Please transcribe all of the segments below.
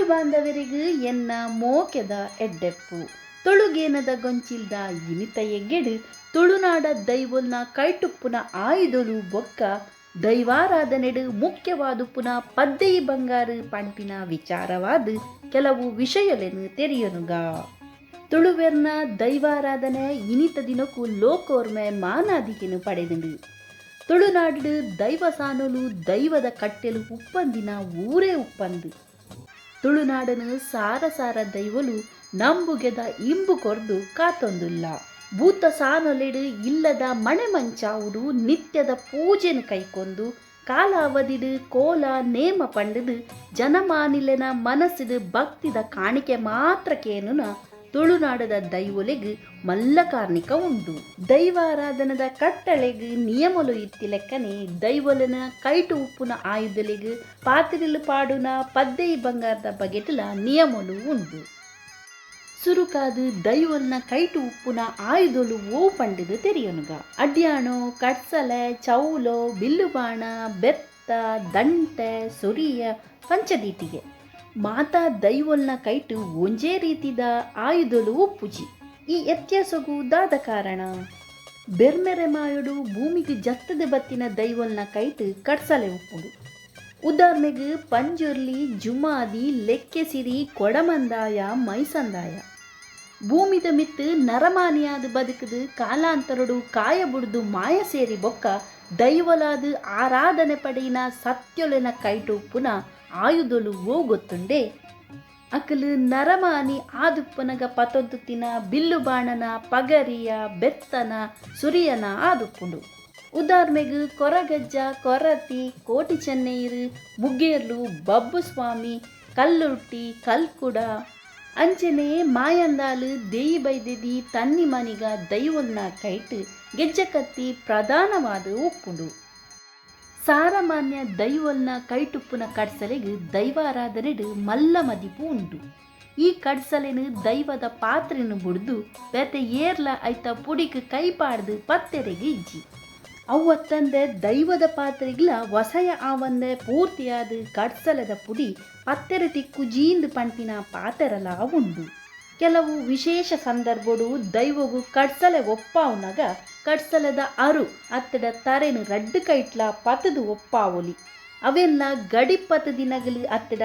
ಬಾಂಧವರಿಗೂ ಎನ್ನ ಮೋಕೆದ ಎಡ್ಡೆಪ್ಪು ತೊಳುಗೇನದ ಗೊಂಚಿಲ್ದ ಇನಿತ ಎಗ್ಗೆಡು ತುಳುನಾಡ ದೈವಲ್ನ ಕೈಟುಪ್ಪುನ ಆಯುಧಲು ಬೊಕ್ಕ ದೈವಾರಾಧನೆಡು ಮುಖ್ಯವಾದುಪ್ಪುನ ಪದ್ದೆಯಿ ಬಂಗಾರು ಪಂಪಿನ ವಿಚಾರವಾದ ಕೆಲವು ವಿಷಯಲೆನು ತೆರೆಯನುಗ. ತುಳುವೆರ್ನ ದೈವಾರಾಧನೆ ಇನಿತ ದಿನಕ್ಕೂ ಲೋಕೋರ್ಮೆ ಮಾನಾದಿಕೆನು ಪಡೆದುಂಡು. ತುಳುನಾಡು ದೈವ ಸಾನಲು ದೈವದ ಕಟ್ಟೆಲು ಉಪ್ಪಂದಿನ ಊರೇ ಉಪ್ಪಂದು. ತುಳುನಾಡನು ಸಾರ ಸಾರ ದೈವಲು ನಂಬುಗೆದ ಇಂಬು ಕೊರ್ದು ಕಾತೊಂದುಲ್ಲ. ಭೂತ ಸಾನೊಲೆಡು ಇಲ್ಲದ ಮಣೆ ಮಂಚಾವುಡು ನಿತ್ಯದ ಪೂಜೆನು ಕೈಕೊಂದು ಕಾಲಾವಧಿಡು ಕೋಲ ನೇಮ ಪಂಡದು ಜನಮಾನಿಲೆನ ಮನಸ್ಸಿಡು ಭಕ್ತಿದ ಕಾಣಿಕೆ ಮಾತ್ರ ಕೇನುನ ತುಳುನಾಡದ ದೈವೊಲೆಗ್ ಮಲ್ಲ ಕಾರ್ಣಿಕ ಉಂಡು. ದೈವಾರಾಧನದ ಕಟ್ಟಳೆಗ್ ನಿಯಮಲು ಇತ್ತಿಲೆಕ್ಕನೆ ದೈವಲನ ಕೈಟು ಉಪ್ಪುನ ಆಯುಧಲೆಗ್ ಪಾತ್ರಿಲು ಪಾಡುನ ಪದ್ದೆಯಿ ಬಂಗಾರದ ಬಗೆಟಲ ನಿಯಮಲು ಉಂಡು. ಸುರುಕಾದು ದೈವಲ್ನ ಕೈಟು ಉಪ್ಪುನ ಆಯುಧಲು ಓ ಪಂಡಿದು ತೆರೆಯನುಗ. ಅಡ್ಯಾಣೋ ಕಟ್ಸಲೆ ಚೌಲೋ ಬಿಲ್ಲುಬಾಣ ಬೆತ್ತ ದಂಟೆ ಸೊರಿಯ ಪಂಚದೀಟಿಗೆ ಮಾತಾ ದೈವಲ್ನ ಕೈಟು ಒಂಜೇ ರೀತಿದ ಆಯುಧಲು ಉಪ್ಪುಜಿ. ಈ ವ್ಯತ್ಯಾಸಗೂ ದಾದ ಕಾರಣ ಬೆರ್ಮೆರೆ ಮಾಯುಡು ಭೂಮಿಗೆ ಜತ್ತದ ಬತ್ತಿನ ದೈವಲ್ನ ಕೈಟು ಕಟ್ಸಲೆ ಉಪ್ಪುಡು. ಉದಾಹರಣೆಗೆ ಪಂಜುರ್ಲಿ ಜುಮಾದಿ ಲೆಕ್ಕೆಸಿರಿ ಕೊಡಮಂದಾಯ ಮೈಸಂದಾಯ ಭೂಮಿದ ಮಿತ್ತು ನರಮಾನಿಯಾದ ಬದುಕದು ಕಾಲಾಂತರಡು ಕಾಯ ಬುಡ್ದು ಮಾಯ ಸೇರಿ ಬೊಕ್ಕ ದೈವಲಾದ ಆರಾಧನೆ ಪಡೆಯಿನ ಸತ್ಯೊಲೆನ ಕೈಟು ಉಪ್ಪುನ ಆಯುಧಲು ಹೋಗೊತ್ತುಂಡೆ. ಅಕಲು ನರಮಾನಿ ಆದುಪ್ಪನಗ ಪತೊದ್ದುತ್ತಿನ ಬಿಲ್ಲು ಬಾಣನ ಪಗರಿಯ ಬೆತ್ತನ ಸುರಿಯನ ಆದುಪ್ಪುಂಡು. ಉದಾಹರಣೆಗೆ ಕೊರಗಜ್ಜ ಕೊರತಿ ಕೋಟಿ ಚೆನ್ನೈರು ಮುಗ್ಗೇರ್ಲು ಬಬ್ಬು ಸ್ವಾಮಿ ಕಲ್ಲುಟ್ಟಿ ಕಲ್ಕುಡ ಅಂಚನೆ ಮಾಯಂದಾಲು ದೇಯಿ ಬೈದೆದಿ ತನ್ನಿ ಮನಿಗ ದೈವಲ್ನ ಕೈಟ್ ಗೆಜ್ಜೆ ಪ್ರಧಾನವಾದ ಉಪ್ಪುಂಡು. ಸಾರಮಾನ್ಯ ದೈವಲ್ನ ಕೈಟುಪ್ಪುನ ಕಡ್ಸಲೆಗೆ ದೈವಾರಾಧನೆಡು ಮಲ್ಲ ಮದಿಪು ಉಂಡು. ಈ ಕಡ್ಸಲೆನು ದೈವದ ಪಾತ್ರೆನು ಬುಡ್ದು ಬೇತೆ ಏರ್ಲ ಐತ ಪುಡಿಕ್ ಕೈಪಾಡ್ದು ಪತ್ತೆರೆಗೆ ಇಜ್ಜಿ. ಅವತ್ತಂದೆ ದೈವದ ಪಾತ್ರೆಗಿಲ ವಸಯ ಆವಂದೆ ಪೂರ್ತಿಯಾದ ಕಡ್ಸಲೆದ ಪುಡಿ ಪತ್ತೆರೆ ತಿಕ್ಕು ಜೀಂದು ಪಂಪಿನ ಪಾತೆರಲ ಉಂಡು. ಕೆಲವು ವಿಶೇಷ ಸಂದರ್ಭಡು ದೈವಗು ಕಡ್ಸಲೆ ಒಪ್ಪಾವುನಗ ಕಡ್ಸಲೆದ ಅರು ಅತ್ತಡ ತರೆನು ರಡ್ಡು ಕೈಟ್ಲ ಪತದು ಒಪ್ಪಾವೊಲಿ ಅವೆಲ್ಲ ಗಡಿಪತ ದಿನಗಲು ಅತ್ತಡ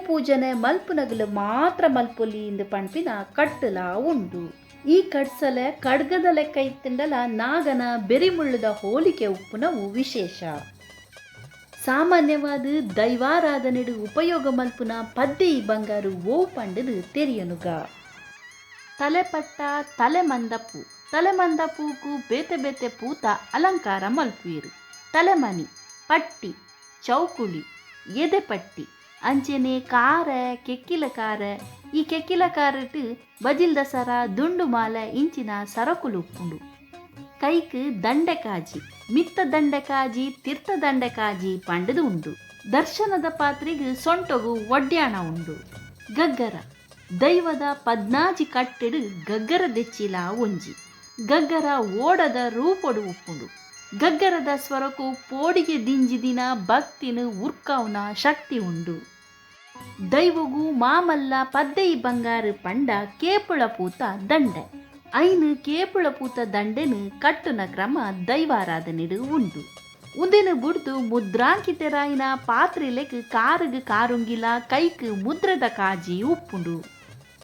ಪೂಜನೆ ಮಲ್ಪುನಗಲು ಮಾತ್ರ ಮಲ್ಪೊಲಿ ಇಂದು ಪಂಪಿನ ಕಟ್ಟಲ ಉಂಡು. ಈ ಕಡ್ಸಲೆ ಕಡ್ಗದ ಲೆಕ್ಕ ಇತ್ತಿಂಡಲ ನಾಗನ ಬೆರಿಮುಳ್ಳದ ಹೋಲಿಕೆ ಉಪ್ಪುನವು ವಿಶೇಷ. ಸಾಮಾನ್ಯವಾದ ದೈವಾರಾಧನೆಡು ಉಪಯೋಗ ಮಲ್ಪುನ ಪದ್ದೆಯಿ ಬಂಗಾರು ಓ ಪಂಡದು ತೆರೆಯನುಗ. ತಲೆಪಟ್ಟ ತಲೆಮಂದಪು ತಲೆಮಂದಪೂಕು ಬೇತೆ ಬೇತೆ ಪೂತ ಅಲಂಕಾರ ಮಲ್ಪುವೆರು. ತಲೆಮನಿ ಪಟ್ಟಿ ಚೌಕುಳಿ ಎದೆಪಟ್ಟಿ ಅಂಚೆನೆ ಕಾರ ಕೆಕ್ಕಿಲ ಕಾರ ಈ ಕೆಕ್ಕಿಲ ಕಾರಟ್ಟು ಬಜಿಲ್ದ ಸರ ದುಂಡು ಮಾಲ ಇಂಚಿನ ಸರಕುಲು ಉಪ್ಪುಂಡು. ಕೈಕ್ ದಂಡೆಕಾಜಿ ಮಿತ್ತ ದಂಡೆಕಾಜಿ ತೀರ್ಥ ದಂಡೆಕಾಜಿ ಪಂಡದು ಉಂಡು. ದರ್ಶನದ ಪಾತ್ರೆಗೆ ಸೊಂಟೊಗು ಒಡ್ಯಾಣ ಉಂಡು. ಗಗ್ಗರ ದೈವದ ಪದ್ನಾಜಿ ಕಟ್ಟೆಡು ಗಗ್ಗರ ದೆಚ್ಚಿಲ ಒಂಜಿ. ಗಗ್ಗರ ಓಡದ ರೂಪೊಡು ಉಪ್ಪುಂಡು. ಗಗ್ಗರದ ಸ್ವರಕ್ಕೂ ಪೋಡಿಗೆ ದಿಂಜಿದಿನ ಭಕ್ತಿನ ಉರ್ಕಾವ್ನ ಶಕ್ತಿ ಉಂಡು. ದೈವಗೂ ಮಾಮಲ್ಲ ಪದ್ದೆಯಿ ಬಂಗಾರು ಪಂಡ ಕೇಪುಳ ಪೂತ ದಂಡೆ ಐನು ಕೇಪುಳ ಪೂತ ದಂಡೆನು ಕಟ್ಟುನ ಕ್ರಮ ದೈವಾರಾಧನೆಡು ಉಂಡು. ಉಂದೆನು ಬುಡ್ದು ಮುದ್ರಾಂಕಿತೆರಾಯಿನ ಪಾತ್ರೆಲೆಕ್ ಕಾರುಗ್ ಕಾರುಂಗಿಲ ಕೈಕ್ ಮುದ್ರದ ಕಾಜಿ ಉಪ್ಪುಂಡು.